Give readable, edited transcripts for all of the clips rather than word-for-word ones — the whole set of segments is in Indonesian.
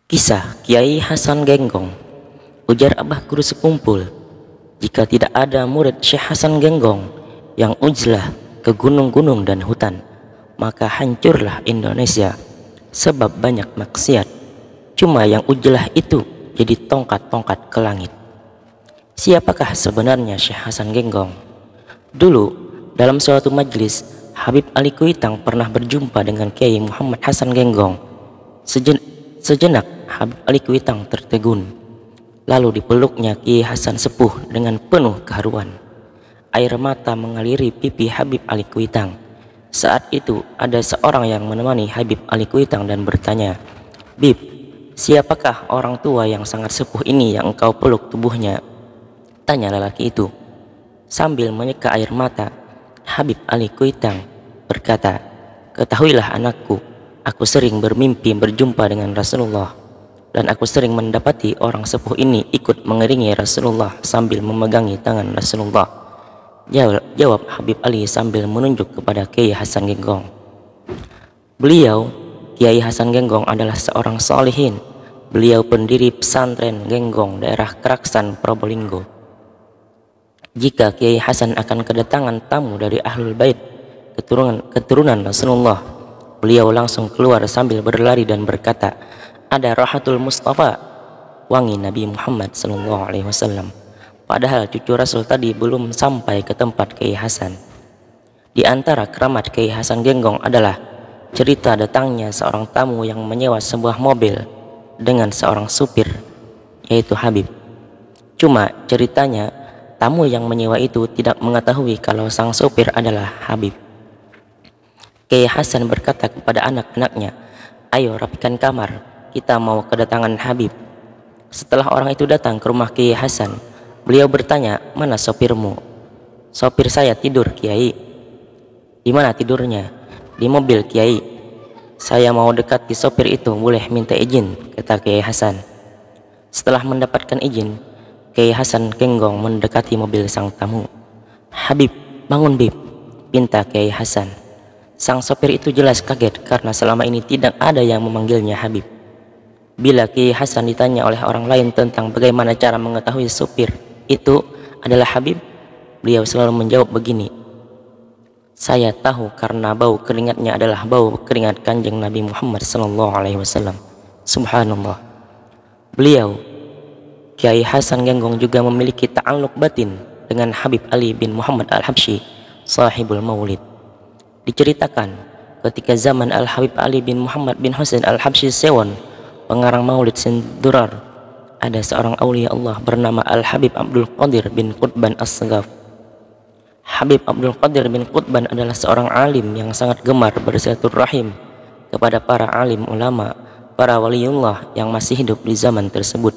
Kisah Kiai Hasan Genggong. Ujar Abah Guru sekumpul, jika tidak ada murid Syekh Hasan Genggong yang ujlah ke gunung-gunung dan hutan, maka hancurlah Indonesia, sebab banyak maksiat. Cuma yang ujlah itu jadi tongkat-tongkat ke langit. Siapakah sebenarnya Syekh Hasan Genggong? Dulu, dalam suatu majlis, Habib Ali Kuitang pernah berjumpa dengan Kiai Muhammad Hasan Genggong. Sejenak Habib Ali Kuitang tertegun, lalu dipeluknya Kiai Hasan Sepuh dengan penuh keharuan. Air mata mengaliri pipi Habib Ali Kuitang. Saat itu ada seorang yang menemani Habib Ali Kuitang dan bertanya, "Bib, siapakah orang tua yang sangat sepuh ini yang engkau peluk tubuhnya?" tanya lelaki itu. Sambil menyeka air mata, Habib Ali Kuitang berkata, "Ketahuilah anakku, aku sering bermimpi berjumpa dengan Rasulullah, dan aku sering mendapati orang sepuh ini ikut mengiringi Rasulullah sambil memegangi tangan Rasulullah." Jawab Habib Ali sambil menunjuk kepada Kiai Hasan Genggong. Beliau, Kiai Hasan Genggong, adalah seorang solihin. Beliau pendiri pesantren Genggong daerah Keraksan, Probolinggo. Jika Kiai Hasan akan kedatangan tamu dari Ahlul Bait, keturunan Rasulullah, beliau langsung keluar sambil berlari dan berkata, "Ada Rahatul Mustafa, wangi Nabi Muhammad SAW." Padahal cucu Rasul tadi belum sampai ke tempat Kiai Hasan. Di antara keramat Kiai Hasan Genggong adalah cerita datangnya seorang tamu yang menyewa sebuah mobil dengan seorang supir, yaitu Habib. Cuma ceritanya, tamu yang menyewa itu tidak mengetahui kalau sang supir adalah Habib. Kiai Hasan berkata kepada anak-anaknya, "Ayo rapikan kamar, kita mau kedatangan Habib." Setelah orang itu datang ke rumah Kiai Hasan, beliau bertanya, "Mana sopirmu?" "Sopir saya tidur, Kiai." "Di mana tidurnya?" "Di mobil, Kiai." "Saya mau dekati sopir itu, boleh minta izin?" kata Kiai Hasan. Setelah mendapatkan izin, Kiai Hasan Genggong mendekati mobil sang tamu. "Habib, bangun Bib," pinta Kiai Hasan. Sang sopir itu jelas kaget karena selama ini tidak ada yang memanggilnya Habib. Bila Kiai Hasan ditanya oleh orang lain tentang bagaimana cara mengetahui sopir itu adalah Habib, beliau selalu menjawab begini, "Saya tahu karena bau keringatnya adalah bau keringat Kanjeng Nabi Muhammad SAW." Subhanallah. Beliau, Kiai Hasan Genggong, juga memiliki ta'alluq batin dengan Habib Ali bin Muhammad Al-Habsyi, sahibul maulid. Diceritakan ketika zaman Al-Habib Ali bin Muhammad bin Husain Al-Habsyi Sewon, pengarang maulid Sindurar, ada seorang aulia Allah bernama Al-Habib Abdul Qadir bin Qutban As-Sagaf. Habib Abdul Qadir bin Qutban adalah seorang alim yang sangat gemar bersilaturahim kepada para alim ulama, para waliullah yang masih hidup di zaman tersebut.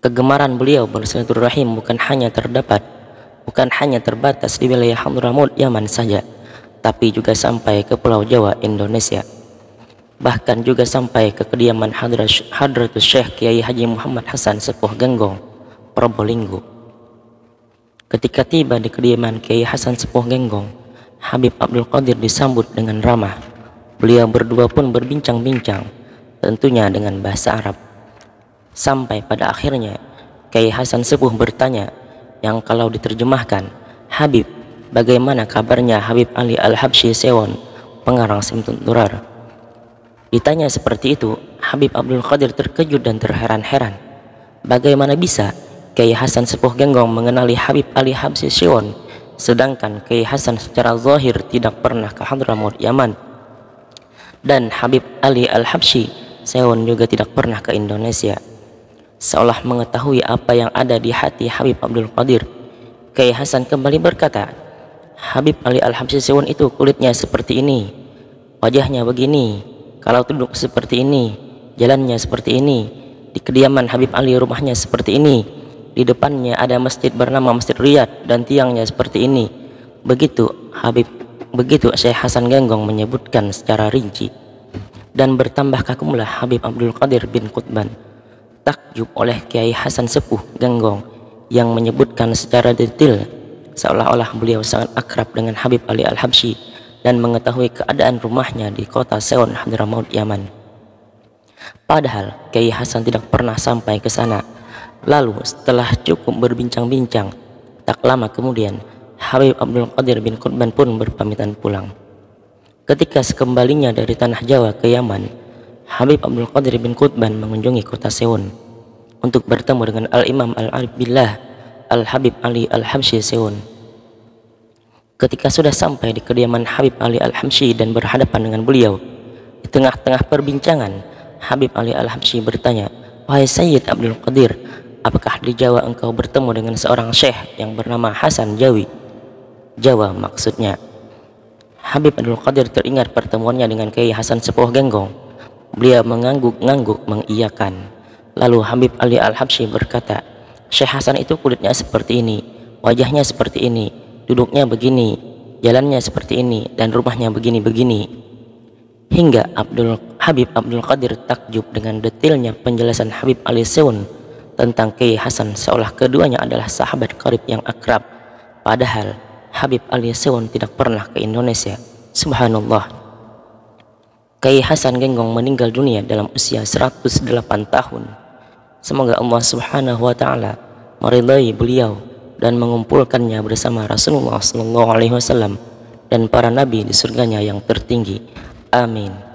Kegemaran beliau bersilaturahim bukan hanya terbatas di wilayah Hadramaut, Yaman saja, tapi juga sampai ke Pulau Jawa, Indonesia. Bahkan juga sampai ke kediaman Hadratus Syekh Kiai Haji Muhammad Hasan Sepuh Genggong, Probolinggo. Ketika tiba di kediaman Kiai Hasan Sepuh Genggong, Habib Abdul Qadir disambut dengan ramah. Beliau berdua pun berbincang-bincang, tentunya dengan bahasa Arab. Sampai pada akhirnya Kiai Hasan Sepuh bertanya, yang kalau diterjemahkan, "Habib, bagaimana kabarnya Habib Ali Al-Habsyi Sewon, pengarang Simtun Durar?" Ditanya seperti itu, Habib Abdul Qadir terkejut dan terheran-heran. Bagaimana bisa Kiai Hasan Sepuh Genggong mengenali Habib Ali Habsyi Sewon, sedangkan Kiai Hasan secara zahir tidak pernah ke Hadramaut, Yaman, dan Habib Ali Al-Habsyi Sewon juga tidak pernah ke Indonesia. Seolah mengetahui apa yang ada di hati Habib Abdul Qadir, Kiai Hasan kembali berkata, "Habib Ali Al-Habsyi Sewon itu kulitnya seperti ini, wajahnya begini, kalau duduk seperti ini, jalannya seperti ini, di kediaman Habib Ali rumahnya seperti ini, di depannya ada masjid bernama Masjid Riyad dan tiangnya seperti ini." Begitu Syekh Hasan Genggong menyebutkan secara rinci. Dan bertambah kagumlah Habib Abdul Qadir bin Qutban. Takjub oleh Kiai Hasan Sepuh Genggong yang menyebutkan secara detail, seolah-olah beliau sangat akrab dengan Habib Ali Al-Habsyi dan mengetahui keadaan rumahnya di kota Sewon, Hadramaut, Yaman. Padahal Kiai Hasan tidak pernah sampai ke sana. Lalu setelah cukup berbincang-bincang, tak lama kemudian Habib Abdul Qadir bin Qutban pun berpamitan pulang. Ketika sekembalinya dari tanah Jawa ke Yaman, Habib Abdul Qadir bin Qutban mengunjungi kota Seun untuk bertemu dengan Al-Imam Al-Arif Billah Al-Habib Ali Al-Habsyi Seun. Ketika sudah sampai di kediaman Habib Ali Al-Habsyi dan berhadapan dengan beliau, di tengah-tengah perbincangan, Habib Ali Al-Habsyi bertanya, "Wahai Sayyid Abdul Qadir, apakah di Jawa engkau bertemu dengan seorang syekh yang bernama Hasan Jawi?" Jawa maksudnya. Habib Abdul Qadir teringat pertemuannya dengan Kiai Hasan Sepuh Genggong. Beliau mengangguk-ngangguk mengiyakan. Lalu Habib Ali Al-Habsyi berkata, "Syekh Hasan itu kulitnya seperti ini, wajahnya seperti ini, duduknya begini, jalannya seperti ini, dan rumahnya begini-begini." Hingga Habib Abdul Qadir takjub dengan detailnya penjelasan Habib Ali Seun tentang Kiai Hasan, seolah keduanya adalah sahabat karib yang akrab. Padahal Habib Ali Seun tidak pernah ke Indonesia. Subhanallah. Kiai Hasan Genggong meninggal dunia dalam usia 108 tahun. Semoga Allah Subhanahu wa taala meridai beliau dan mengumpulkannya bersama Rasulullah sallallahu alaihi wasallam dan para nabi di surganya yang tertinggi. Amin.